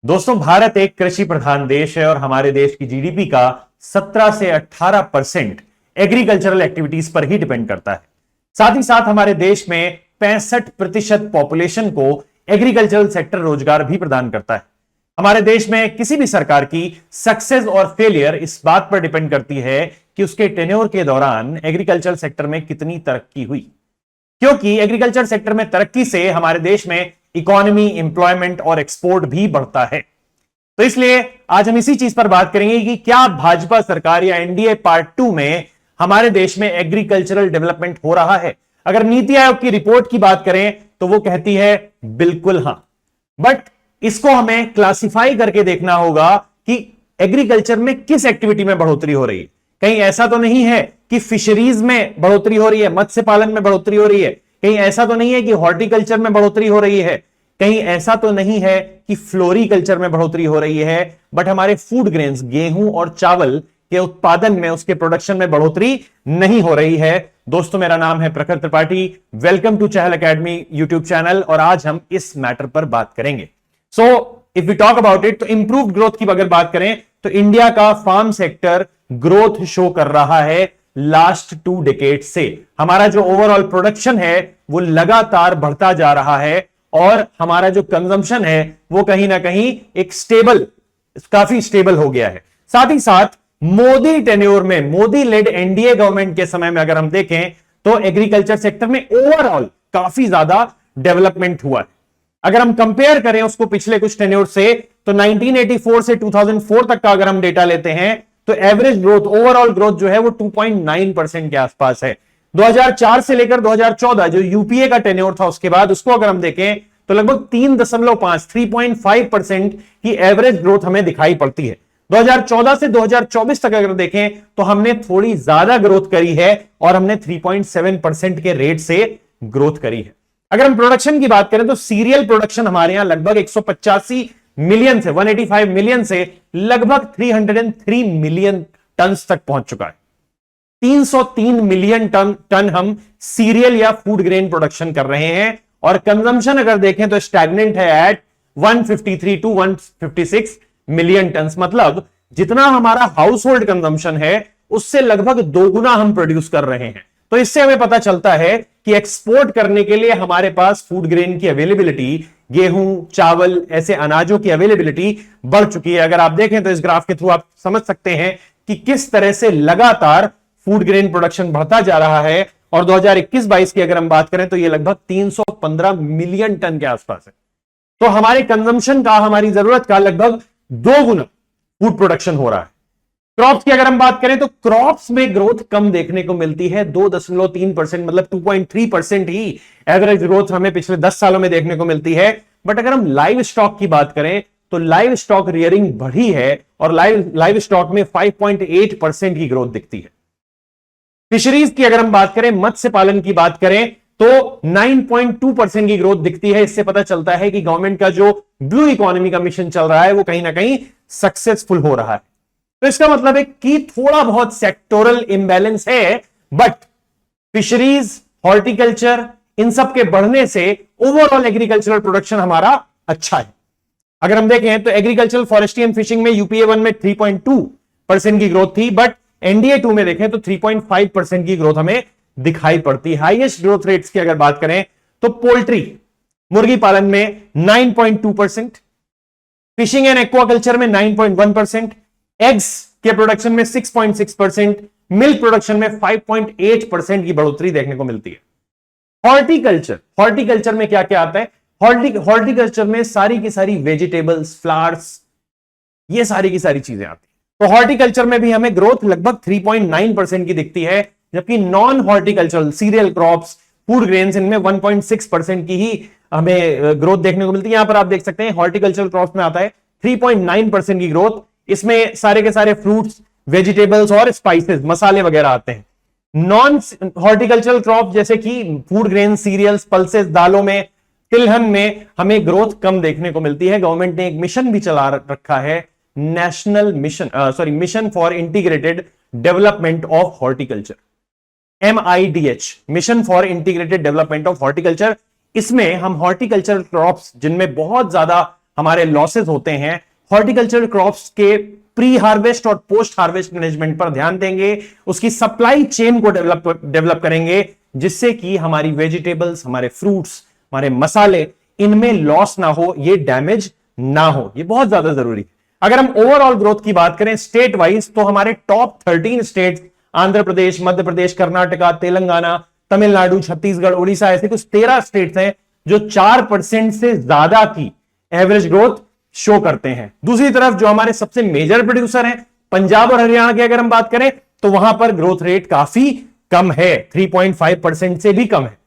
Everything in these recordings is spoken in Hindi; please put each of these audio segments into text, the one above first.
दोस्तों, भारत एक कृषि प्रधान देश है और हमारे देश की जीडीपी का 17 से 18% एग्रीकल्चरल एक्टिविटीज पर ही डिपेंड करता है। साथ ही साथ हमारे देश में 65% पॉपुलेशन को एग्रीकल्चरल सेक्टर रोजगार भी प्रदान करता है। हमारे देश में किसी भी सरकार की सक्सेस और फेलियर इस बात पर डिपेंड करती है कि उसके टेन्योर के दौरान एग्रीकल्चरल सेक्टर में कितनी तरक्की हुई, क्योंकि एग्रीकल्चर सेक्टर में तरक्की से हमारे देश में इकोनॉमी, एम्प्लॉयमेंट और एक्सपोर्ट भी बढ़ता है। तो इसलिए आज हम इसी चीज पर बात करेंगे कि क्या भाजपा सरकार या एनडीए पार्ट 2 में हमारे देश में एग्रीकल्चरल डेवलपमेंट हो रहा है। अगर नीति आयोग की रिपोर्ट की बात करें तो वो कहती है बिल्कुल हां, बट इसको हमें क्लासिफाई करके देखना होगा कि एग्रीकल्चर में किस एक्टिविटी में बढ़ोतरी हो रही है। कहीं ऐसा तो नहीं है कि फिशरीज में बढ़ोतरी हो रही है, मत्स्य पालन में बढ़ोतरी हो रही है, कहीं ऐसा तो नहीं है कि हॉर्टिकल्चर में बढ़ोतरी हो रही है, कहीं ऐसा तो नहीं है कि फ्लोरिकल्चर में बढ़ोतरी हो रही है, बट हमारे फूड ग्रेन्स, गेहूं और चावल के उत्पादन में, उसके प्रोडक्शन में बढ़ोतरी नहीं हो रही है। दोस्तों, मेरा नाम है Prakhar Tripathi. Welcome to Chahal academy YouTube channel और आज हम इस मैटर पर बात करेंगे। So if we talk about it, तो इंप्रूव्ड ग्रोथ की अगर बात करें तो इंडिया का फार्म सेक्टर ग्रोथ शो कर रहा है लास्ट 2 डिकेड से। हमारा जो ओवरऑल प्रोडक्शन है वो लगातार बढ़ता जा रहा है और हमारा जो कंजम्पशन है वो कहीं ना कहीं एक काफी स्टेबल हो गया है। साथ ही साथ मोदी टेन्योर में, मोदी लेड एनडीए गवर्नमेंट के समय में अगर हम देखें तो एग्रीकल्चर सेक्टर में ओवरऑल काफी ज्यादा डेवलपमेंट हुआ है। अगर हम कंपेयर करें उसको पिछले कुछ टेन्योर से, तो 1984 से 2004 तक का अगर हम डेटा लेते हैं तो एवरेज ग्रोथ, ओवरऑल ग्रोथ जो है वो 2.9% के आसपास है। 2004 से लेकर 2014 जो यूपीए का टेन्योर था, उसके बाद उसको अगर हम देखें तो लगभग 3.5 की एवरेज ग्रोथ हमें दिखाई पड़ती है। 2014 से 2024 तक अगर देखें तो हमने थोड़ी ज्यादा ग्रोथ करी है और हमने 3.7% के रेट से ग्रोथ करी है। अगर हम प्रोडक्शन की बात करें तो सीरियल प्रोडक्शन हमारे यहां लगभग 185 मिलियन से 185 मिलियन से लगभग 303 मिलियन टन तक पहुंच चुका है। 303 मिलियन टन हम सीरियल या फूड ग्रेन प्रोडक्शन कर रहे हैं और कंजम्पशन अगर देखें तो स्टैग्नेंट है एट 153 टू 156 मिलियन टन। मतलब जितना हमारा हाउस होल्ड कंजम्पशन है उससे लगभग 2 गुना हम प्रोड्यूस कर रहे हैं। तो इससे हमें पता चलता है कि एक्सपोर्ट करने के लिए हमारे पास फूड ग्रेन की अवेलेबिलिटी, गेहूं, चावल, ऐसे अनाजों की अवेलेबिलिटी बढ़ चुकी है। अगर आप देखें तो इस ग्राफ के थ्रू आप समझ सकते हैं कि किस तरह से लगातार फूड ग्रेन प्रोडक्शन बढ़ता जा रहा है और 2021-22 की अगर हम बात करें तो यह लगभग 315 मिलियन टन के आसपास है। तो हमारे कंजम्पशन का, हमारी जरूरत का लगभग 2 गुना फूड प्रोडक्शन हो रहा है। क्रॉप्स की अगर हम बात करें तो क्रॉप्स में ग्रोथ कम देखने को मिलती है, 2.3%, मतलब 2.3% ही एवरेज ग्रोथ हमें पिछले 10 सालों में देखने को मिलती है। बट अगर हम लाइव स्टॉक की बात करें तो लाइव स्टॉक रियरिंग बढ़ी है और लाइव स्टॉक में 5.8% की ग्रोथ दिखती है। फिशरीज की अगर हम बात करें, मत्स्य पालन की बात करें तो 9.2% की ग्रोथ दिखती है। इससे पता चलता है कि गवर्नमेंट का जो ब्लू इकोनॉमी का मिशन चल रहा है वो कहीं ना कहीं सक्सेसफुल हो रहा है। तो इसका मतलब है कि थोड़ा बहुत सेक्टोरल इंबैलेंस है, बट फिशरीज, हॉर्टिकल्चर, इन सब के बढ़ने से ओवरऑल एग्रीकल्चरल प्रोडक्शन हमारा अच्छा है। अगर हम देखें तो एग्रीकल्चरल, फॉरेस्ट्री एंड फिशिंग में यूपीए 1 में 3.2% की ग्रोथ थी, बट एनडीए 2 में देखें तो 3.5% की ग्रोथ हमें दिखाई पड़ती है। हाईएस्ट ग्रोथ रेट्स की अगर बात करें तो पोल्ट्री, मुर्गी पालन में 9.2%, फिशिंग एंड एक्वाकल्चर में 9.1%, एग्स के प्रोडक्शन में 6.6%, मिल्क प्रोडक्शन में 5.8% की बढ़ोतरी देखने को मिलती है। हॉर्टिकल्चर में क्या क्या आता है? हॉर्टिकल्चर में सारी की सारी वेजिटेबल्स, फ्लावर्स, ये सारी की सारी चीजें आती है। तो हॉर्टिकल्चर में भी हमें ग्रोथ लगभग 3.9% की दिखती है, जबकि non horticultural cereal crops, food grains, इनमें 1.6% की ही हमें ग्रोथ देखने को मिलती है। यहां पर आप देख सकते हैं हॉर्टिकल्चरल क्रॉप्स में आता है 3.9% की ग्रोथ। इसमें सारे के सारे फ्रूट्स, वेजिटेबल्स और स्पाइसेस, मसाले वगैरह आते हैं। नॉन हॉर्टिकल्चरल क्रॉप जैसे कि फूड ग्रेन, सीरियल्स, पल्सेस, दालों में, तिलहन में हमें ग्रोथ कम देखने को मिलती है। गवर्नमेंट ने एक मिशन भी चला रखा है, mission for integrated development of horticulture, MIDH, mission for integrated development of horticulture. इसमें हम हॉर्टिकल्चर क्रॉप्स जिनमें बहुत ज्यादा हमारे लॉसेस होते हैं, हॉर्टिकल्चरल क्रॉप्स के प्री हार्वेस्ट और पोस्ट हार्वेस्ट मैनेजमेंट पर ध्यान देंगे, उसकी सप्लाई चेन को डेवलप करेंगे, जिससे कि हमारी वेजिटेबल्स, हमारे फ्रूट्स, हमारे मसाले, इनमें लॉस ना हो, ये डैमेज ना हो। ये बहुत ज्यादा जरूरी है। अगर हम ओवरऑल ग्रोथ की बात करें स्टेट वाइज, तो हमारे टॉप 13 स्टेट्स आंध्र प्रदेश, मध्य प्रदेश, कर्नाटका, तेलंगाना, तमिलनाडु, छत्तीसगढ़, उड़ीसा, ऐसे कुछ 13 स्टेट्स हैं जो 4% से ज्यादा की एवरेज ग्रोथ शो करते हैं। दूसरी तरफ जो हमारे सबसे मेजर प्रोड्यूसर हैं पंजाब और हरियाणा की अगर हम बात करें, तो वहां पर ग्रोथ रेट काफी कम है, 3.5% से भी कम है,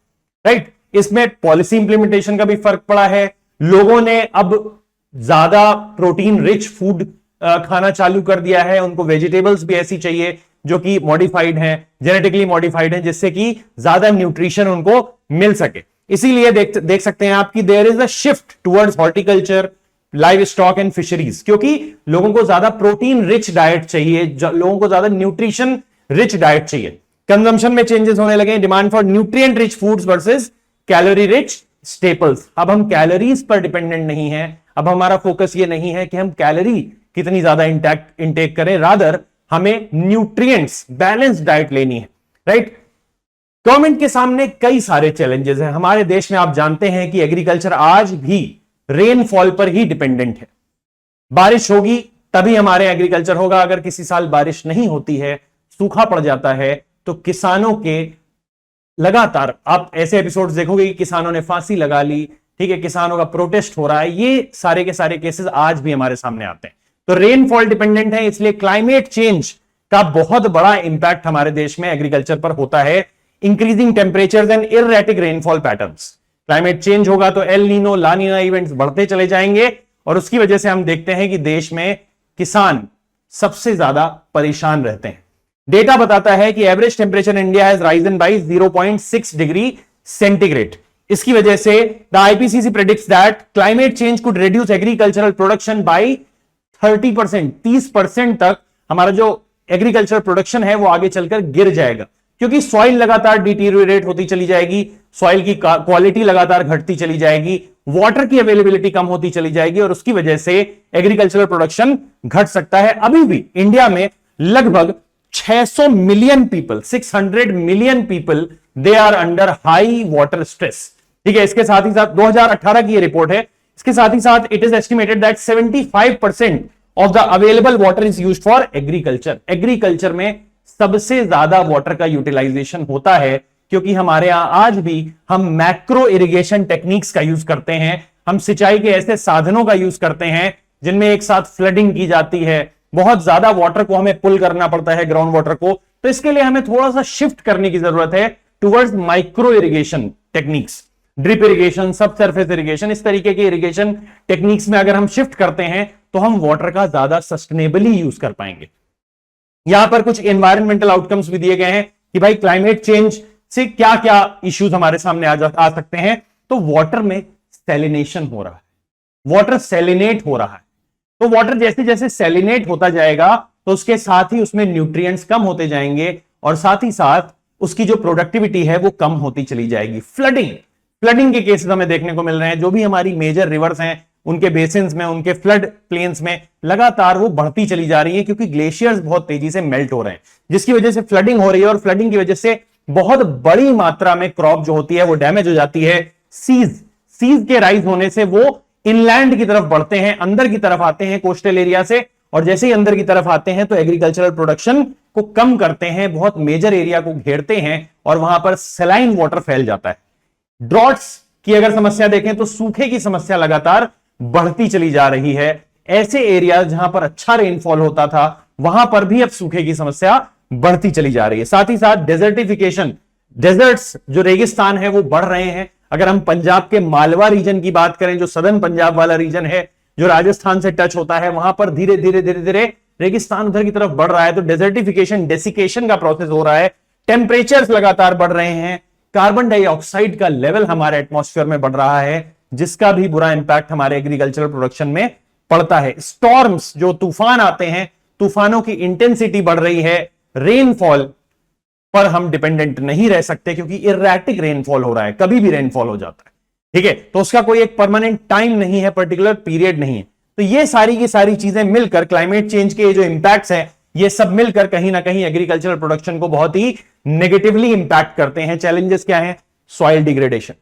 राइट। इसमें पॉलिसी इंप्लीमेंटेशन का भी फर्क पड़ा है। लोगों ने अब ज्यादा प्रोटीन रिच फूड खाना चालू कर दिया है, उनको वेजिटेबल्स भी ऐसी चाहिए जो कि मॉडिफाइड हैं, जेनेटिकली मॉडिफाइड हैं, जिससे कि ज्यादा न्यूट्रिशन उनको मिल सके। इसीलिए देख सकते हैं आप कि there is a shift towards horticulture, livestock and fisheries, क्योंकि लोगों को ज्यादा प्रोटीन रिच डाइट चाहिए, लोगों को ज्यादा न्यूट्रिशन रिच डाइट चाहिए। कंजम्पशन में चेंजेस होने लगे, demand for nutrient rich foods versus calorie rich staples. अब हम कैलोरीज पर डिपेंडेंट नहीं है, अब हमारा फोकस ये नहीं है कि हम कैलोरी कितनी ज्यादा इंटेक करें, रादर हमें न्यूट्रिएंट्स बैलेंस डाइट लेनी है, राइट। गवर्नमेंट के सामने कई सारे चैलेंजेस हैं। हमारे देश में आप जानते हैं कि एग्रीकल्चर आज भी रेनफॉल पर ही डिपेंडेंट है। बारिश होगी तभी हमारे एग्रीकल्चर होगा। अगर किसी साल बारिश नहीं होती है, सूखा पड़ जाता है, तो किसानों के लगातार आप ऐसे एपिसोड्स देखोगे कि किसानों ने फांसी लगा ली, ठीक है, किसानों का प्रोटेस्ट हो रहा है। ये सारे के सारे केसेस आज भी हमारे सामने आते हैं। तो रेनफॉल डिपेंडेंट है, इसलिए क्लाइमेट चेंज का बहुत बड़ा इंपैक्ट हमारे देश में एग्रीकल्चर पर होता है। Increasing temperatures and erratic rainfall patterns, climate change होगा तो El Nino, La Nina events बढ़ते चले जाएंगे, और उसकी वजह से हम देखते हैं कि देश में किसान सबसे ज्यादा परेशान रहते हैं। डेटा बताता है कि average temperature in India has risen bye 0.6 degree centigrade. इसकी वजह से the IPCC predicts that climate change could reduce agricultural production by 30%, 30% तक हमारा जो एग्रीकल्चर प्रोडक्शन है वो आगे चलकर गिर जाएगा, क्योंकि सॉइल लगातार डिटीरियोरेट होती चली जाएगी, सॉइल की क्वालिटी लगातार घटती चली जाएगी, वाटर की अवेलेबिलिटी कम होती चली जाएगी, और उसकी वजह से एग्रीकल्चरल प्रोडक्शन घट सकता है। अभी भी इंडिया में लगभग 600 million people, 600 million people, they are under high water stress, ठीक है। इसके साथ ही साथ 2018 की ये रिपोर्ट है, इसके साथ ही साथ it is estimated that 75% of the available water is used for agriculture. Agriculture में सबसे ज्यादा वाटर का यूटिलाइजेशन होता है, क्योंकि हमारे यहां आज भी हम मैक्रो इरिगेशन टेक्निक्स का यूज करते हैं। हम सिंचाई के ऐसे साधनों का यूज करते हैं जिनमें एक साथ फ्लडिंग की जाती है, बहुत ज्यादा वाटर को हमें पुल करना पड़ता है, ग्राउंड वाटर को। तो इसके लिए हमें थोड़ा सा शिफ्ट करने की जरूरत है towards micro irrigation techniques, drip irrigation, सब सरफेस इरिगेशन, इस तरीके के इरिगेशन टेक्निक्स में अगर हम शिफ्ट करते हैं तो हम वाटर का ज्यादा सस्टेनेबली यूज कर पाएंगे। यहां पर कुछ एनवायरमेंटल आउटकम्स भी दिए गए हैं कि भाई क्लाइमेट चेंज से क्या क्या इश्यूज हमारे सामने आ सकते हैं। तो वाटर में सैलिनेशन हो रहा है, वाटर सैलिनेट हो रहा है। तो वाटर जैसे जैसे सैलिनेट होता जाएगा तो उसके साथ ही उसमें न्यूट्रिएंट्स कम होते जाएंगे, और साथ ही साथ उसकी जो प्रोडक्टिविटी है वो कम होती चली जाएगी। फ्लडिंग के केसेस हमें देखने को मिल रहे हैं। जो भी हमारी मेजर रिवर्स हैं, उनके बेसिन्स में, उनके फ्लड प्लेन्स में लगातार वो बढ़ती चली जा रही है, क्योंकि ग्लेशियर्स बहुत तेजी से मेल्ट हो रहे हैं, जिसकी वजह से फ्लडिंग हो रही है, और फ्लडिंग की वजह से बहुत बड़ी मात्रा में क्रॉप जो होती है वो डैमेज हो जाती है। सीज के राइज होने से वो इनलैंड की तरफ बढ़ते हैं, अंदर की तरफ आते हैं कोस्टल एरिया से, और जैसे ही अंदर की तरफ आते हैं तो एग्रीकल्चरल प्रोडक्शन को कम करते हैं, बहुत मेजर एरिया को घेरते हैं, और वहां पर सलाइन वाटर फैल जाता है। ड्रॉट्स की अगर समस्या देखें तो सूखे की समस्या लगातार बढ़ती चली जा रही है। ऐसे एरिया जहां पर अच्छा रेनफॉल होता था वहां पर भी अब सूखे की समस्या बढ़ती चली जा रही है। साथ ही साथ डेजर्टिफिकेशन, डेजर्ट्स जो रेगिस्तान है वो बढ़ रहे हैं। अगर हम पंजाब के मालवा रीजन की बात करें, जो सदर्न पंजाब वाला रीजन है, जो राजस्थान से टच होता है, वहां पर धीरे धीरे रेगिस्तान उधर की तरफ बढ़ रहा है। तो डेजर्टिफिकेशन, डेसिकेशन का प्रोसेस हो रहा है। टेम्परेचर्स लगातार बढ़ रहे हैं। कार्बन डाइऑक्साइड का लेवल हमारे एटमॉस्फेयर में बढ़ रहा है, जिसका भी बुरा इंपैक्ट हमारे एग्रीकल्चरल प्रोडक्शन में पड़ता है। स्टॉर्म्स, जो तूफान आते हैं, तूफानों की इंटेंसिटी बढ़ रही है। रेनफॉल पर हम डिपेंडेंट नहीं रह सकते, क्योंकि इररेटिक रेनफॉल हो रहा है, कभी भी रेनफॉल हो जाता है। ठीक है, तो उसका कोई एक परमानेंट टाइम नहीं है, पर्टिकुलर पीरियड नहीं है। तो ये सारी की सारी चीजें मिलकर क्लाइमेट चेंज के जो इंपैक्ट्स हैं, ये सब मिलकर कहीं ना कहीं एग्रीकल्चरल प्रोडक्शन को बहुत ही नेगेटिवली इंपैक्ट करते हैं। चैलेंजेस क्या है? सॉइल डिग्रेडेशन,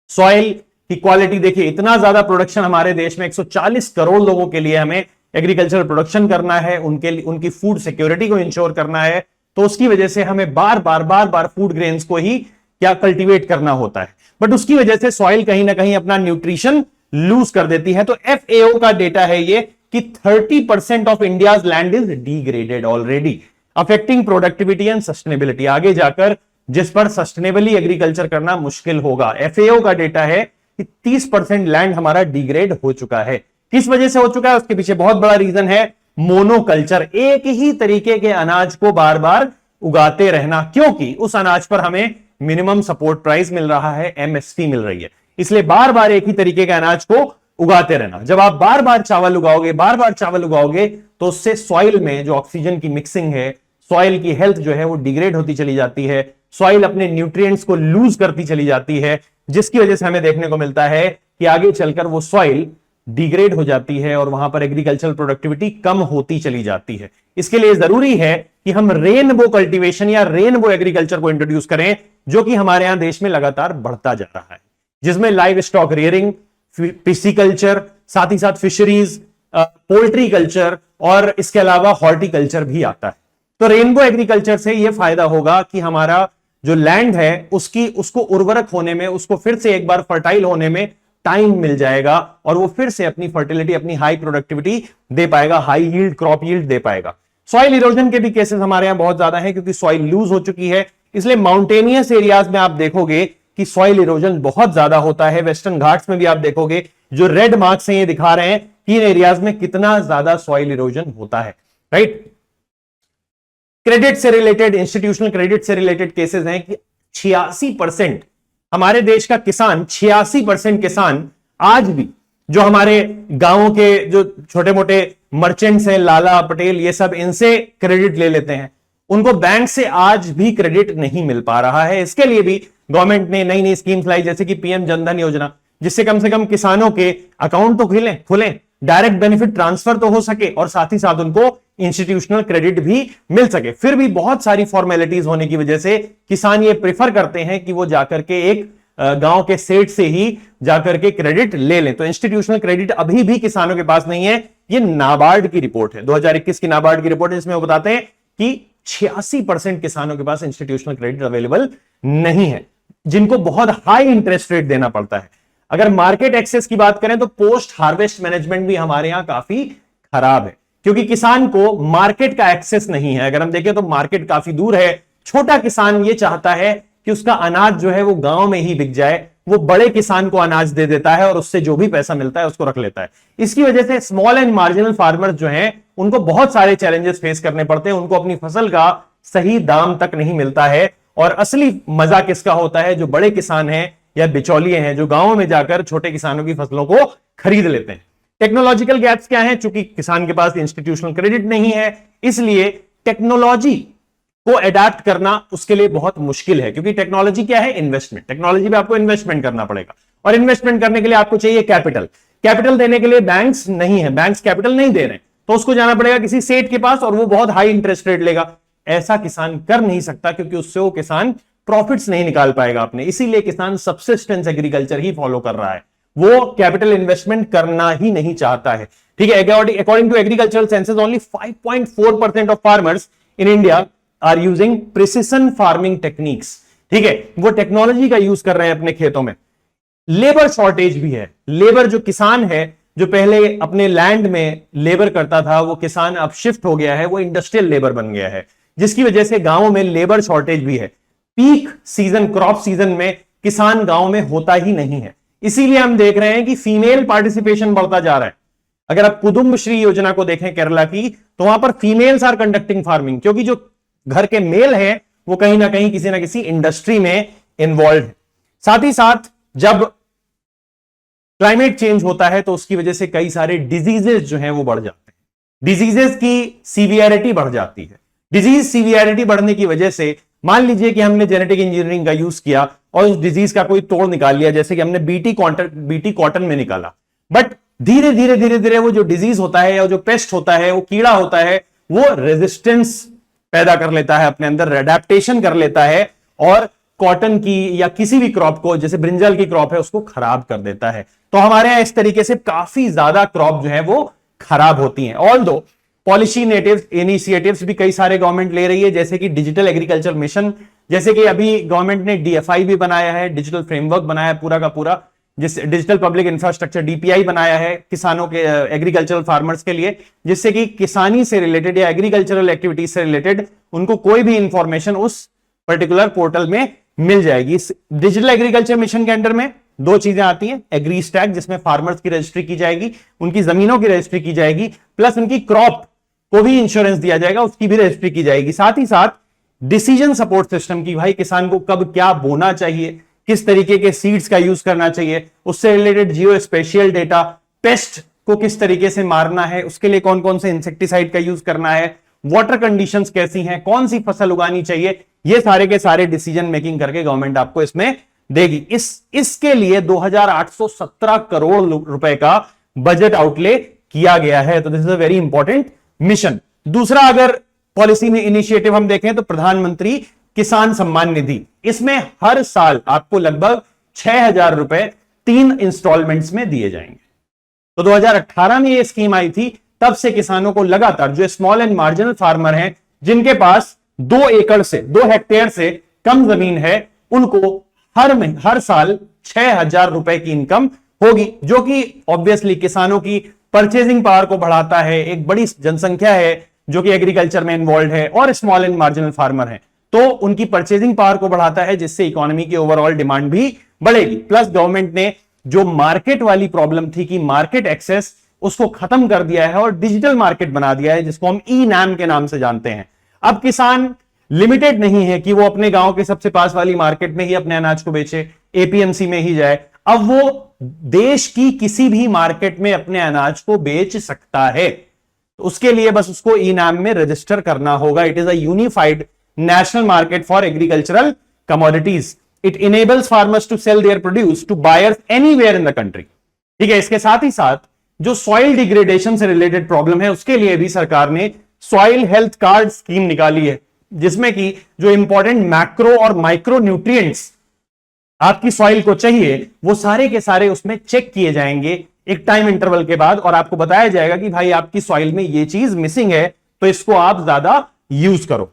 सॉइल की क्वालिटी देखिए, इतना ज्यादा प्रोडक्शन हमारे देश में 140 करोड़ लोगों के लिए हमें एग्रीकल्चरल प्रोडक्शन करना है, उनकी फूड सिक्योरिटी को इंश्योर करना है, तो उसकी वजह से हमें बार बार फूड ग्रेन्स को ही क्या कल्टीवेट करना होता है, बट उसकी वजह से सॉइल कहीं ना कहीं अपना न्यूट्रिशन लूज कर देती है। तो FAO का डेटा है ये कि 30% of India's land is degraded already, affecting productivity and sustainability. आगे जाकर जिस पर सस्टेनेबली एग्रीकल्चर करना मुश्किल होगा। FAO का डेटा है कि 30% लैंड हमारा डिग्रेड हो चुका है। किस वजह से हो चुका है? उसके पीछे बहुत बड़ा रीजन है मोनोकल्चर, एक ही तरीके के अनाज को बार बार उगाते रहना, क्योंकि उस अनाज पर हमें मिनिमम सपोर्ट प्राइस मिल रहा है, MSP मिल रही है, इसलिए बार बार एक ही तरीके के अनाज को उगाते रहना। जब आप बार बार चावल उगाओगे तो उससे सॉइल में जो ऑक्सीजन की मिक्सिंग है, सॉइल की हेल्थ जो है वो डिग्रेड होती चली जाती है, सॉइल अपने न्यूट्रिएंट्स को लूज करती चली जाती है, जिसकी वजह से हमें देखने को मिलता है कि आगे चलकर वो सॉइल डिग्रेड हो जाती है और वहां पर एग्रीकल्चरल प्रोडक्टिविटी कम होती चली जाती है। इसके लिए जरूरी है कि हम रेनबो कल्टीवेशन या रेनबो एग्रीकल्चर को इंट्रोड्यूस करें, जो कि हमारे यहां देश में लगातार बढ़ता जा रहा है, जिसमें लाइव स्टॉक रियरिंग, पिस्सीकल्चर, साथ ही साथ फिशरीज, पोल्ट्री कल्चर और इसके अलावा हॉर्टिकल्चर भी आता है। तो रेनबो एग्रीकल्चर से यह फायदा होगा कि हमारा जो लैंड है उसको उर्वरक होने में, उसको फिर से एक बार फर्टाइल होने में टाइम मिल जाएगा और वो फिर से अपनी फर्टिलिटी, अपनी हाई प्रोडक्टिविटी दे पाएगा, हाई यील्ड, क्रॉप यील्ड दे पाएगा। सॉइल इरोजन के भी केसेस हमारे यहां बहुत ज्यादा हैं, क्योंकि सॉइल लूज हो चुकी है, इसलिए माउंटेनियस एरियाज में आप देखोगे कि सॉइल इरोजन बहुत ज्यादा होता है। वेस्टर्न घाट्स में भी आप देखोगे जो रेड मार्क्स हैं ये दिखा रहे हैं कि इन एरियाज में कितना ज्यादा सॉइल इरोजन होता है, राइट। क्रेडिट से रिलेटेड, इंस्टीट्यूशनल क्रेडिट से रिलेटेड केसेस हैं कि 86% हमारे देश का किसान, 86% किसान आज भी, जो हमारे गांवों के जो छोटे मोटे मर्चेंट्स हैं, लाला पटेल, ये सब इनसे क्रेडिट ले लेते हैं, उनको बैंक से आज भी क्रेडिट नहीं मिल पा रहा है। इसके लिए भी गवर्नमेंट ने नई नई स्कीम्स लाई, जैसे कि PM जनधन योजना, जिससे कम से कम किसानों के अकाउंट तो खुले, डायरेक्ट बेनिफिट ट्रांसफर तो हो सके और साथ ही साथ उनको इंस्टीट्यूशनल क्रेडिट भी मिल सके। फिर भी बहुत सारी फॉर्मेलिटीज होने की वजह से किसान ये प्रेफर करते हैं कि वो जाकर के एक गांव के सेठ से ही जाकर के क्रेडिट ले लें। तो इंस्टीट्यूशनल क्रेडिट अभी भी किसानों के पास नहीं है। ये नाबार्ड की रिपोर्ट है, 2021 की नाबार्ड की रिपोर्ट है, जिसमें वो बताते हैं कि 86% किसानों के पास इंस्टीट्यूशनल क्रेडिट अवेलेबल नहीं है, जिनको बहुत हाई इंटरेस्ट रेट देना पड़ता है। अगर मार्केट एक्सेस की बात करें तो पोस्ट हार्वेस्ट मैनेजमेंट भी हमारे यहां काफी खराब है, क्योंकि किसान को मार्केट का एक्सेस नहीं है। अगर हम देखें तो मार्केट काफी दूर है। छोटा किसान ये चाहता है कि उसका अनाज जो है वो गांव में ही बिक जाए, वो बड़े किसान को अनाज दे देता है और उससे जो भी पैसा मिलता है उसको रख लेता है। इसकी वजह से स्मॉल एंड मार्जिनल फार्मर्स जो हैं उनको बहुत सारे चैलेंजेस फेस करने पड़ते हैं, उनको अपनी फसल का सही दाम तक नहीं मिलता है। और असली मजा किसका होता है? जो बड़े किसान हैं या बिचौलिए हैं, जो गांवों में जाकर छोटे किसानों की फसलों को खरीद लेते हैं। टेक्नोलॉजिकल गैप्स क्या है? चूंकि किसान के पास इंस्टीट्यूशनल क्रेडिट नहीं है, इसलिए टेक्नोलॉजी को अडैप्ट करना उसके लिए बहुत मुश्किल है, क्योंकि टेक्नोलॉजी क्या है? इन्वेस्टमेंट। टेक्नोलॉजी में आपको इन्वेस्टमेंट करना पड़ेगा और इन्वेस्टमेंट करने के लिए आपको चाहिए कैपिटल। कैपिटल देने के लिए बैंक्स नहीं है, बैंक्स कैपिटल नहीं दे रहे, तो उसको जाना पड़ेगा किसी सेठ के पास और वो बहुत हाई इंटरेस्ट रेट लेगा। ऐसा किसान कर नहीं सकता, क्योंकि उससे वो किसान प्रॉफिट्स नहीं निकाल पाएगा अपने। इसीलिए किसान सबसिस्टेंस एग्रीकल्चर ही फॉलो कर रहा है, वो कैपिटल इन्वेस्टमेंट करना ही नहीं चाहता है। ठीक है, according to agricultural census only 5.4% of farmers in India are using precision farming techniques. ठीक है, वो टेक्नोलॉजी का यूज कर रहे हैं अपने खेतों में। लेबर शॉर्टेज भी है। लेबर, जो किसान है, जो पहले अपने लैंड में लेबर करता था, वो किसान अब शिफ्ट हो गया है, वो इंडस्ट्रियल लेबर बन गया है, जिसकी वजह से गांवों में लेबर शॉर्टेज भी है। पीक सीजन, क्रॉप सीजन में किसान गांव में होता ही नहीं है। इसीलिए हम देख रहे हैं कि फीमेल पार्टिसिपेशन बढ़ता जा रहा है। अगर आप कुदुम्बश्री योजना को देखें केरला की, तो वहां पर फीमेल्स आर कंडक्टिंग फार्मिंग, क्योंकि जो घर के मेल हैं वो कहीं ना कहीं किसी ना किसी इंडस्ट्री में इन्वॉल्व है। साथ ही साथ जब क्लाइमेट चेंज होता है तो उसकी वजह से कई सारे डिजीजेस जो हैं वो बढ़ जाते हैं। डिजीजेस की सीवियरिटी बढ़ जाती है। डिजीज सीवियरिटी बढ़ने की वजह से मान लीजिए कि हमने जेनेटिक इंजीनियरिंग का यूज किया और उस डिजीज का कोई तोड़ निकाल लिया, जैसे कि हमने बीटी कॉटन में निकाला, बट धीरे धीरे धीरे धीरे वो जो डिजीज होता है या जो पेस्ट होता है, वो कीड़ा होता है, वो रेजिस्टेंस पैदा कर लेता है, अपने अंदर एडेप्टेशन कर लेता है और कॉटन की या किसी भी क्रॉप को, जैसे ब्रिंजल की क्रॉप है, उसको खराब कर देता है। तो हमारे यहां इस तरीके से काफी ज्यादा क्रॉप जो है वो खराब होती हैं। ऑल्दो पॉलिसी इनिशिएटिव्स भी कई सारे गवर्नमेंट ले रही है, जैसे कि डिजिटल एग्रीकल्चर मिशन, जैसे कि अभी गवर्नमेंट ने डीएफआई भी बनाया है, डिजिटल फ्रेमवर्क बनाया है पूरा का पूरा, जिस डिजिटल पब्लिक इंफ्रास्ट्रक्चर डीपीआई बनाया है किसानों के, एग्रीकल्चरल फार्मर्स के लिए, जिससे कि किसानी से रिलेटेड या एग्रीकल्चरल एक्टिविटीज से रिलेटेड उनको कोई भी इंफॉर्मेशन उस पर्टिकुलर पोर्टल में मिल जाएगी। इस डिजिटल एग्रीकल्चर मिशन के अंडर में दो चीजें आती हैं, एग्री स्टैक जिसमें फार्मर्स की रजिस्ट्री की जाएगी, उनकी जमीनों की रजिस्ट्री की जाएगी, प्लस उनकी क्रॉप को भी इंश्योरेंस दिया जाएगा, उसकी भी रजिस्ट्री की जाएगी। साथ ही साथ डिसीजन सपोर्ट सिस्टम की, भाई किसान को कब क्या बोना चाहिए, किस तरीके के सीड्स का यूज करना चाहिए, उससे रिलेटेड जियो स्पेशियल डेटा, पेस्ट को किस तरीके से मारना है, उसके लिए कौन कौन से इंसेक्टिसाइड का यूज करना है, वाटर कंडीशंस कैसी हैं, कौन सी फसल उगानी चाहिए, ये सारे के सारे डिसीजन मेकिंग करके गवर्नमेंट आपको इसमें देगी। इसके लिए 2817 करोड़ रुपए का बजट आउटले किया गया है। तो this is a very important mission. दूसरा अगर पॉलिसी में इनिशिएटिव हम देखें तो प्रधानमंत्री किसान सम्मान निधि, इसमें हर साल आपको लगभग 6,000 रुपए 3 इंस्टॉलमेंट्स में दिए जाएंगे। तो 2018 में ये स्कीम आई थी, तब से किसानों को लगातार, जो स्मॉल एंड मार्जिनल फार्मर हैं, जिनके पास 2 एकड़ से 2 हेक्टेयर से कम जमीन है, उनको हर साल 6,000 रुपए की इनकम होगी, जो कि ऑब्वियसली किसानों की परचेजिंग पावर को बढ़ाता है। एक बड़ी जनसंख्या है जो कि एग्रीकल्चर में इन्वॉल्व है और स्मॉल एंड मार्जिनल फार्मर है, तो उनकी परचेजिंग पावर को बढ़ाता है, जिससे इकोनॉमी की ओवरऑल डिमांड भी बढ़ेगी। प्लस गवर्नमेंट ने जो मार्केट वाली प्रॉब्लम थी कि मार्केट एक्सेस, उसको खत्म कर दिया है और डिजिटल मार्केट बना दिया है, जिसको हम ई नाम के नाम से जानते हैं। अब किसान लिमिटेड नहीं है कि वो अपने गांव के सबसे पास वाली मार्केट में ही अपने अनाज को बेचे, एपीएमसी में ही जाए। अब वो देश की किसी भी मार्केट में अपने अनाज को बेच सकता है। तो उसके लिए बस उसको ई नाम में रजिस्टर करना होगा। It is a unified national market for agricultural commodities. It enables farmers to sell their produce to buyers anywhere in the country. ठीक है, इसके साथ ही साथ जो सॉइल डिग्रेडेशन से रिलेटेड प्रॉब्लम है, उसके लिए भी सरकार ने सॉइल हेल्थ कार्ड स्कीम निकाली है, जिसमें कि जो इंपॉर्टेंट मैक्रो और माइक्रो न्यूट्रिएंट्स आपकी सॉइल को चाहिए, वो सारे के सारे उसमें चेक किए जाएंगे एक टाइम इंटरवल के बाद, और आपको बताया जाएगा कि भाई आपकी सॉइल में ये चीज मिसिंग है, तो इसको आप ज्यादा यूज करो।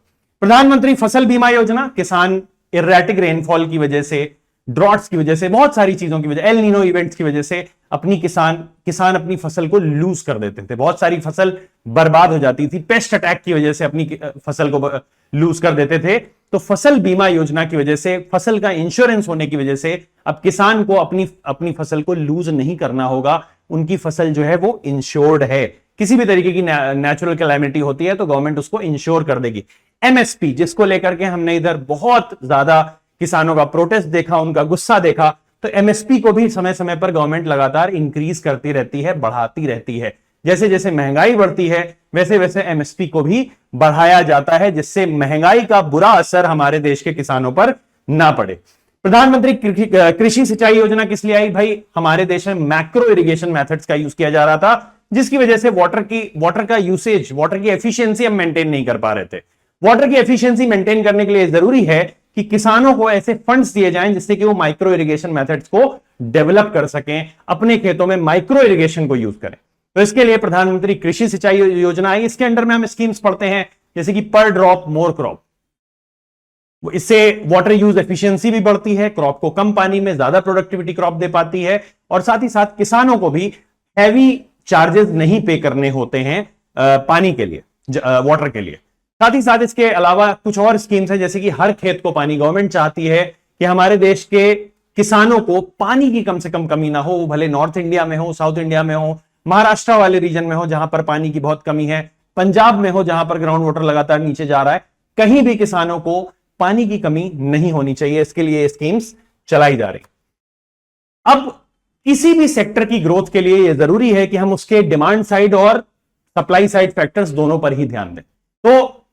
प्रधानमंत्री फसल बीमा योजना, किसान इरेटिक रेनफॉल की वजह से, ड्रॉट्स की वजह से, बहुत सारी चीजों की वजह, एल नीनो इवेंट्स की वजह से अपनी किसान अपनी फसल को लूज कर देते थे, बहुत सारी फसल बर्बाद हो जाती थी, पेस्ट अटैक की वजह से अपनी फसल को लूज कर देते थे। तो फसल बीमा योजना की वजह से, फसल का इंश्योरेंस होने की वजह से अब किसान को अपनी फसल को लूज नहीं करना होगा। उनकी फसल जो है वो इंश्योर्ड है। किसी भी तरीके की नेचुरल कैलामिटी होती है तो गवर्नमेंट उसको इंश्योर कर देगी। एमएसपी, जिसको लेकर के हमने इधर बहुत ज्यादा किसानों का प्रोटेस्ट देखा, उनका गुस्सा देखा, तो एमएसपी को भी समय समय पर गवर्नमेंट लगातार इंक्रीज करती रहती है, बढ़ाती रहती है। जैसे जैसे महंगाई बढ़ती है वैसे वैसे एमएसपी को भी बढ़ाया जाता है, जिससे महंगाई का बुरा असर हमारे देश के किसानों पर ना पड़े। प्रधानमंत्री कृषि सिंचाई योजना किस लिए आई? भाई हमारे देश में मैक्रो इरिगेशन मेथड्स का यूज किया जा रहा था, जिसकी वजह से वाटर का यूसेज, वाटर की एफिशिएंसी हम मेंटेन नहीं कर पा रहे थे। वाटर की एफिशिएंसी मेंटेन करने के लिए जरूरी है कि किसानों को ऐसे फंड्स दिए जाएं जिससे कि वो माइक्रो इरिगेशन मेथड्स को डेवलप कर सकें, अपने खेतों में माइक्रो इरिगेशन को यूज करें। तो इसके लिए प्रधानमंत्री कृषि सिंचाई योजना आई। इसके अंडर में हम स्कीम्स पढ़ते हैं, जैसे कि पर ड्रॉप मोर क्रॉप, इससे वाटर यूज एफिशिएंसी भी बढ़ती है, क्रॉप को कम पानी में ज्यादा प्रोडक्टिविटी क्रॉप दे पाती है, और साथ ही साथ किसानों को भी हैवी चार्जेस नहीं पे करने होते हैं पानी के लिए, वाटर के लिए। साथ ही साथ इसके अलावा कुछ और स्कीम्स हैं, जैसे कि हर खेत को पानी। गवर्नमेंट चाहती है कि हमारे देश के किसानों को पानी की कम से कम कमी ना हो, वो भले नॉर्थ इंडिया में हो, साउथ इंडिया में हो, महाराष्ट्र वाले रीजन में हो जहां पर पानी की बहुत कमी है, पंजाब में हो जहां पर ग्राउंड वाटर लगातार नीचे जा रहा है, कहीं भी किसानों को पानी की कमी नहीं होनी चाहिए। इसके लिए स्कीम्स चलाई जा रही। अब किसी भी सेक्टर की ग्रोथ के लिए यह जरूरी है कि हम उसके डिमांड साइड और सप्लाई साइड फैक्टर्स दोनों पर ही ध्यान दें। तो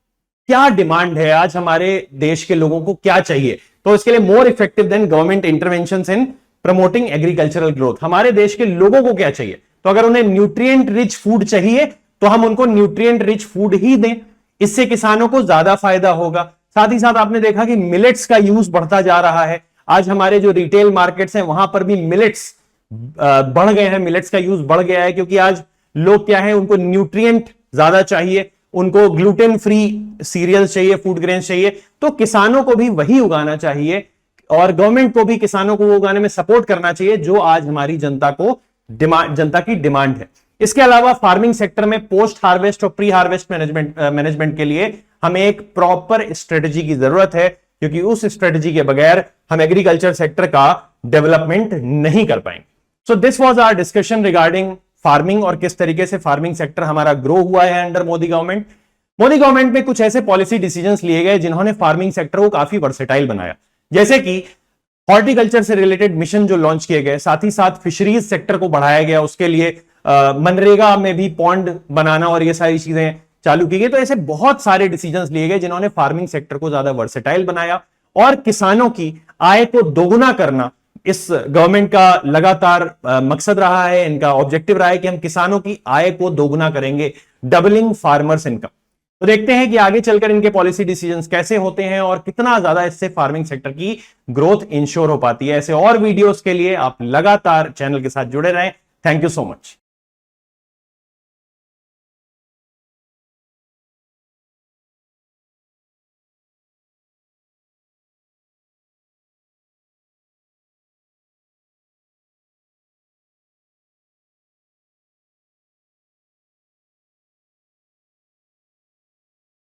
क्या डिमांड है आज हमारे देश के लोगों को, क्या चाहिए। तो इसके लिए more effective than government intervention in promoting agricultural growth, हमारे देश के लोगों को क्या चाहिए। तो अगर उन्हें न्यूट्रिएंट रिच फूड चाहिए तो हम उनको न्यूट्रिएंट रिच फूड ही दें, इससे किसानों को ज्यादा फायदा होगा। साथ ही साथ आपने देखा कि मिलेट्स का यूज बढ़ता जा रहा है। आज हमारे जो रिटेल मार्केट्स हैं वहां पर भी मिलेट्स बढ़ गए हैं, मिलेट्स का यूज बढ़ गया है, क्योंकि आज लोग क्या है, उनको न्यूट्रिएंट ज्यादा चाहिए, उनको ग्लूटेन फ्री सीरियल्स चाहिए, फूड ग्रेन्स चाहिए। तो किसानों को भी वही उगाना चाहिए और गवर्नमेंट को भी किसानों को वो उगाने में सपोर्ट करना चाहिए जो आज हमारी जनता की डिमांड है। इसके अलावा फार्मिंग सेक्टर में पोस्ट हार्वेस्ट और प्री हार्वेस्ट मैनेजमेंट के लिए हमें एक प्रॉपर स्ट्रेटजी की जरूरत है, क्योंकि उस स्ट्रेटजी के बगैर हम एग्रीकल्चर सेक्टर का डेवलपमेंट नहीं कर पाएंगे। So this was our discussion regarding farming और किस तरीके से फार्मिंग सेक्टर हमारा ग्रो हुआ है under Modi government. Modi government में कुछ ऐसे पॉलिसी डिसीजंस लिए गए जिन्होंने फार्मिंग सेक्टर को काफी वर्सेटाइल बनाया, जैसे कि हॉर्टिकल्चर से रिलेटेड मिशन जो लॉन्च किए गए, साथ ही साथ फिशरीज सेक्टर को बढ़ाया गया, उसके लिए मनरेगा में भी पॉन्ड बनाना और ये सारी चीजें चालू की गई। तो ऐसे बहुत सारे डिसीजंस लिए गए जिन्होंने फार्मिंग सेक्टर को ज्यादा वर्सेटाइल बनाया और किसानों की आय को दोगुना करना इस गवर्नमेंट का लगातार मकसद रहा है, इनका ऑब्जेक्टिव रहा है कि हम किसानों की आय को दोगुना करेंगे, डबलिंग फार्मर्स इनकम। तो देखते हैं कि आगे चलकर इनके पॉलिसी डिसीजंस कैसे होते हैं और कितना ज्यादा इससे फार्मिंग सेक्टर की ग्रोथ इंश्योर हो पाती है। ऐसे और वीडियोस के लिए आप लगातार चैनल के साथ जुड़े रहें। Thank you so much.